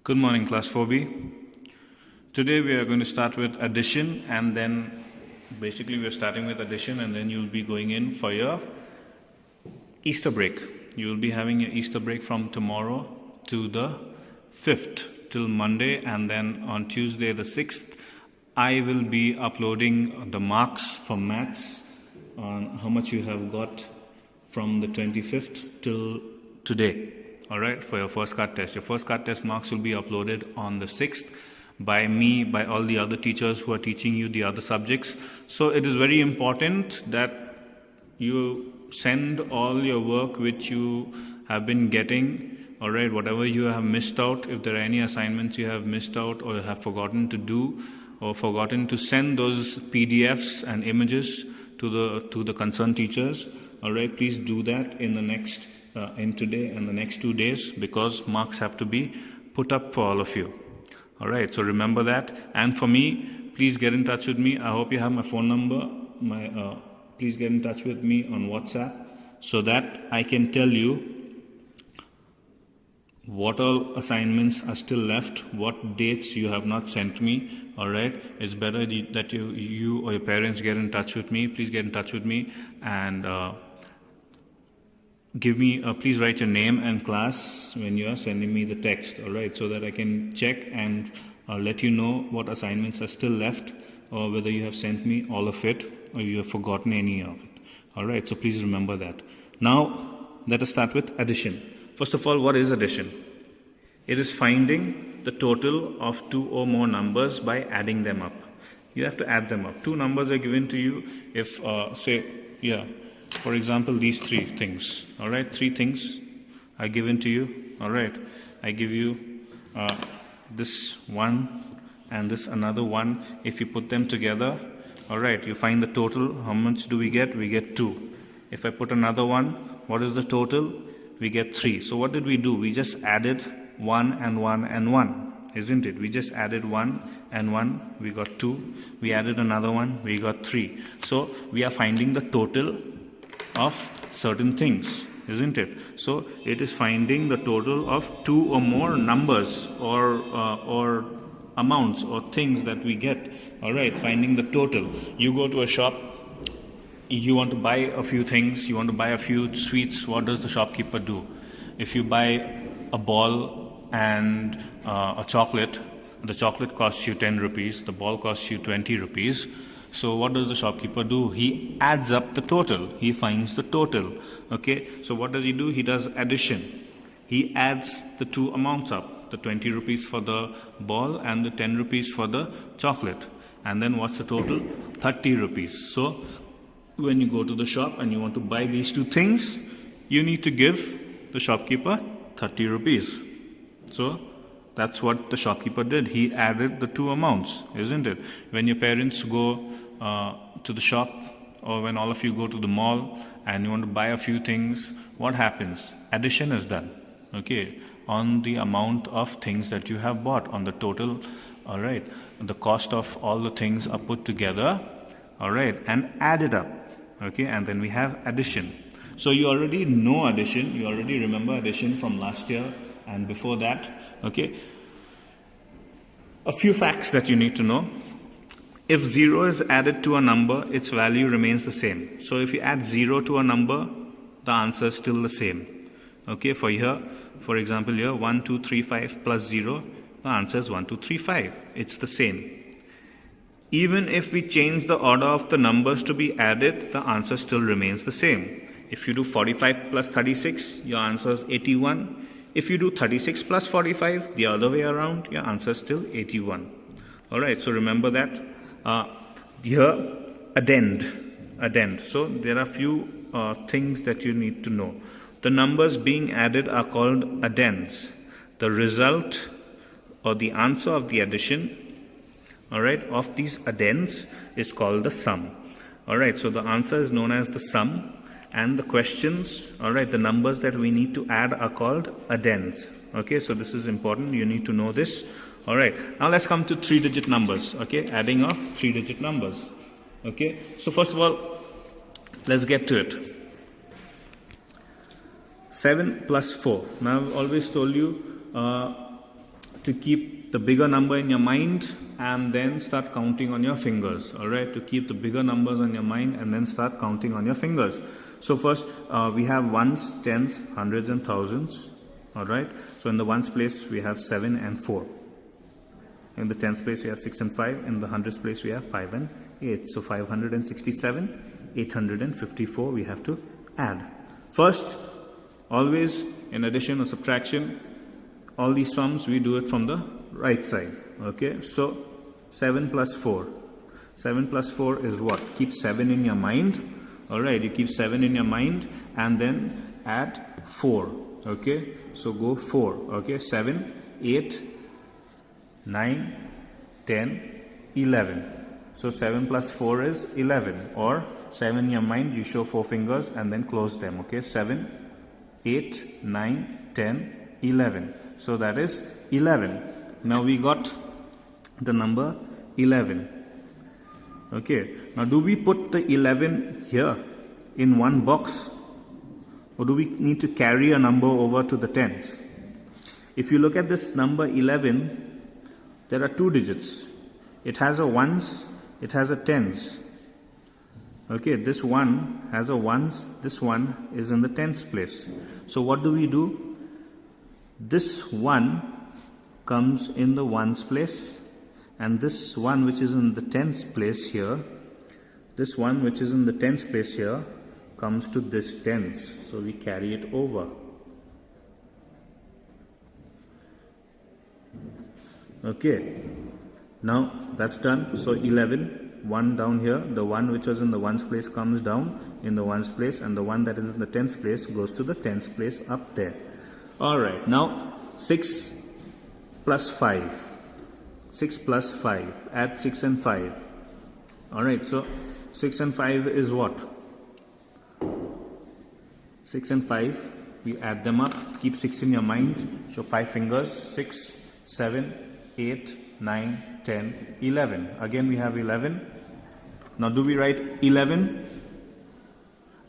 Good morning, class 4B. Today we are going to start with addition, and then basically we are starting with addition, and then you'll be going in for your Easter break. You will be having your Easter break from tomorrow to the 5th till Monday, and then on Tuesday the 6th I will be uploading the marks for maths on how much you have got from the 25th till today. Alright, for your first card test. Your first card test marks will be uploaded on the 6th by me, by all the other teachers who are teaching you the other subjects. So it is very important that you send all your work which you have been getting. Alright, whatever you have missed out, if there are any assignments you have missed out or have forgotten to do or forgotten to send those PDFs and images to the concerned teachers. Alright, please do that in the next in today and the next 2 days, because marks have to be put up for all of you. Alright, so remember that. And for me, please get in touch with me. I hope you have my phone number. Please get in touch with me on WhatsApp so that I can tell you what all assignments are still left, what dates you have not sent me. Alright, it's better that you or your parents get in touch with me. Please get in touch with me and give me, please write your name and class when you are sending me the text, alright, so that I can check and let you know what assignments are still left, or whether you have sent me all of it or you have forgotten any of it. Alright, so please remember that. Now, let us start with addition. First of all, what is addition? It is finding the total of two or more numbers by adding them up. You have to add them up. Two numbers are given to you. If, for example, these three things. Alright, three things are given to you. Alright, I give you this one and this another one. If you put them together, alright, you find the total. How much do we get? We get 2. If I put another one, what is the total? We get 3. So what did we do? We just added 1 and 1 and 1. Isn't it? We just added 1 and 1, we got 2. We added another one, we got 3. So we are finding the total of certain things, isn't it? So it is finding the total of two or more numbers or amounts or things that we get. Alright, finding the total. You go to a shop, you want to buy a few things, you want to buy a few sweets. What does the shopkeeper do? If you buy a ball and a chocolate, the chocolate costs you 10 rupees, the ball costs you 20 rupees. So what does the shopkeeper do? He adds up the total. He finds the total. Okay. So what does he do? He does addition. He adds the two amounts up. The 20 rupees for the ball and the 10 rupees for the chocolate. And then what's the total? 30 rupees. So when you go to the shop and you want to buy these two things, you need to give the shopkeeper 30 rupees. So that's what the shopkeeper did. He added the two amounts, isn't it? When your parents go to the shop, or when all of you go to the mall and you want to buy a few things, what happens? Addition is done, okay, on the amount of things that you have bought, on the total. All right, the cost of all the things are put together, all right, and added up, okay, and then we have addition. So you already know addition, you already remember addition from last year and before that, okay. A few facts that you need to know. If 0 is added to a number, its value remains the same. So if you add 0 to a number, the answer is still the same. Okay, for here, for example here, 1, 2, 3, 5 plus 0, the answer is 1, 2, 3, 5. It's the same. Even if we change the order of the numbers to be added, the answer still remains the same. If you do 45 plus 36, your answer is 81. If you do 36 plus 45, the other way around, your answer is still 81. Alright, so remember that. Here, addend. So there are few things that you need to know. The numbers being added are called addends. The result or the answer of the addition, alright, of these addends is called the sum. Alright, so the answer is known as the sum. And the questions, alright, the numbers that we need to add are called addends. Okay, so this is important. You need to know this. Alright, now let's come to 3-digit numbers. Okay, adding of 3-digit numbers. Okay, so first of all, let's get to it. 7 plus 4. Now I've always told you to keep the bigger number in your mind and then start counting on your fingers. Alright, to keep the bigger numbers on your mind and then start counting on your fingers. So first we have ones, tens, hundreds and thousands. Alright, so in the ones place we have 7 and 4. In the tens place we have 6 and 5. In the hundreds place we have 5 and 8. So 567, 854 we have to add. First, always in addition or subtraction, all these sums we do it from the right side. Okay, so 7 plus 4. 7 plus 4 is what? Keep 7 in your mind. Alright, you keep 7 in your mind and then add 4. Okay, so go 4. Okay, 7, 8, 9, 10, 11. So 7 plus 4 is 11, or 7 in your mind, you show 4 fingers and then close them. Okay, 7, 8, 9, 10, 11. So that is 11. Now we got the number 11. Okay, now do we put the 11 here in one box, or do we need to carry a number over to the tens? If you look at this number 11, there are 2 digits. It has a ones, it has a tens. Okay, this one has a ones, this one is in the tens place. So what do we do? This one comes in the ones place, and this one which is in the tens place here, this one which is in the tens place here comes to this tens. So we carry it over. Okay, now that's done. So 11, 1 down here, the one which was in the ones place comes down in the ones place, and the one that is in the tens place goes to the tens place up there. Alright, now 6 plus 5. 6 plus 5. Add 6 and 5. Alright, so 6 and 5 is what? 6 and 5. We add them up. Keep 6 in your mind. Show 5 fingers. 6, 7, 8, 9, 10, 11. Again we have 11. Now do we write 11?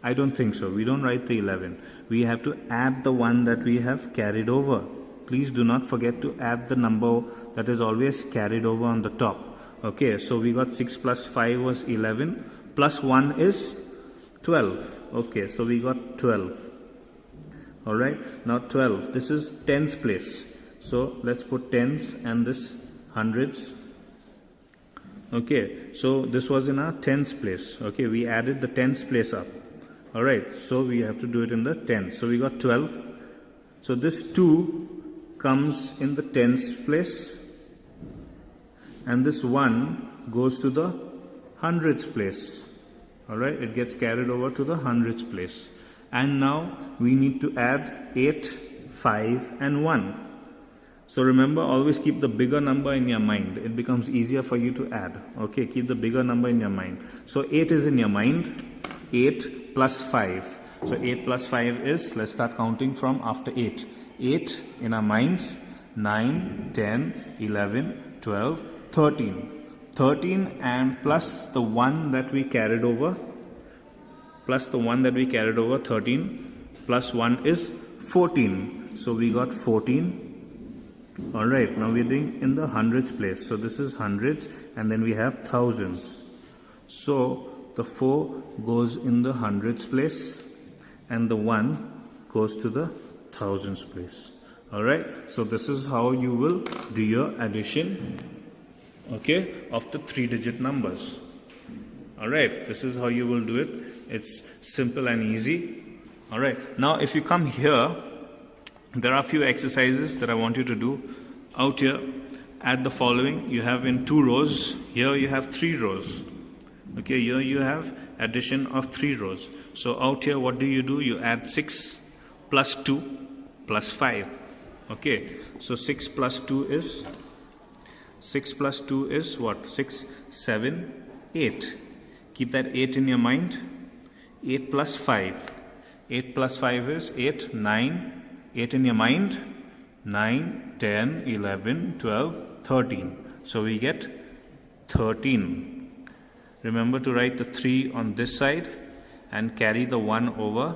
I don't think so. We don't write the 11. We have to add the one that we have carried over. Please do not forget to add the number that is always carried over on the top. Okay, so we got 6 plus 5 was 11. Plus 1 is 12. Okay, so we got 12. Alright, now 12. This is tens place. So let's put tens and this hundreds. Okay, so this was in our tens place. Okay, we added the tens place up. Alright, so we have to do it in the tens. So we got 12. So this 2 comes in the tens place, and this 1 goes to the hundreds place. Alright, it gets carried over to the hundreds place. And now we need to add 8, 5 and 1. So remember, always keep the bigger number in your mind. It becomes easier for you to add. Okay, keep the bigger number in your mind. So 8 is in your mind. 8 plus 5. So 8 plus 5 is, let's start counting from after 8. 8 in our minds. 9, 10, 11, 12, 13. 13 and plus the one that we carried over. Plus the one that we carried over, 13. Plus 1 is 14. So we got 14. Alright, now we're doing in the hundreds place. So this is hundreds, and then we have thousands. So the 4 goes in the hundreds place, and the 1 goes to the thousands place. Alright, so this is how you will do your addition, okay, of the 3-digit numbers. Alright, this is how you will do it. It's simple and easy. Alright, now if you come here, there are a few exercises that I want you to do. Out here, add the following. You have in 2 rows. Here you have 3 rows. Okay, here you have addition of 3 rows. So out here, what do? You add 6 plus 2 plus 5. Okay, so 6 plus 2 is what? 6, 7, 8. Keep that 8 in your mind. 8 plus 5. 8 plus 5 is 8, 9. 8 in your mind. 9, 10, 11, 12, 13. So we get 13. Remember to write the 3 on this side and carry the 1 over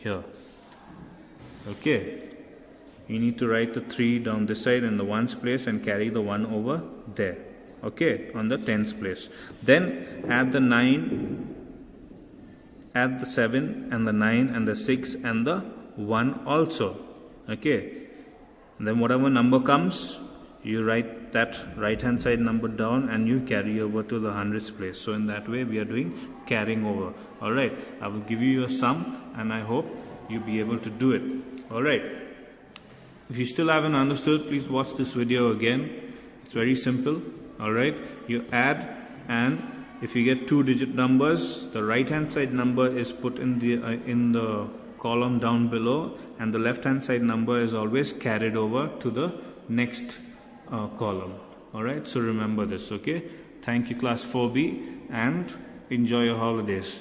here. Okay. you need to write the 3 down this side in the ones place and carry the 1 over there, okay, on the tens place. Then add the 9, add the 7 and the 9 and the 6 and the 1 also, okay. And then whatever number comes, you write that right hand side number down and you carry over to the hundreds place. So in that way we are doing carrying over. Alright, I will give you a sum and I hope you'll be able to do it. Alright, if you still haven't understood, please watch this video again. It's very simple. Alright, you add, and if you get 2-digit numbers, the right hand side number is put in the column down below, and the left hand side number is always carried over to the next column. Alright, so remember this, okay. Thank you class 4B and enjoy your holidays.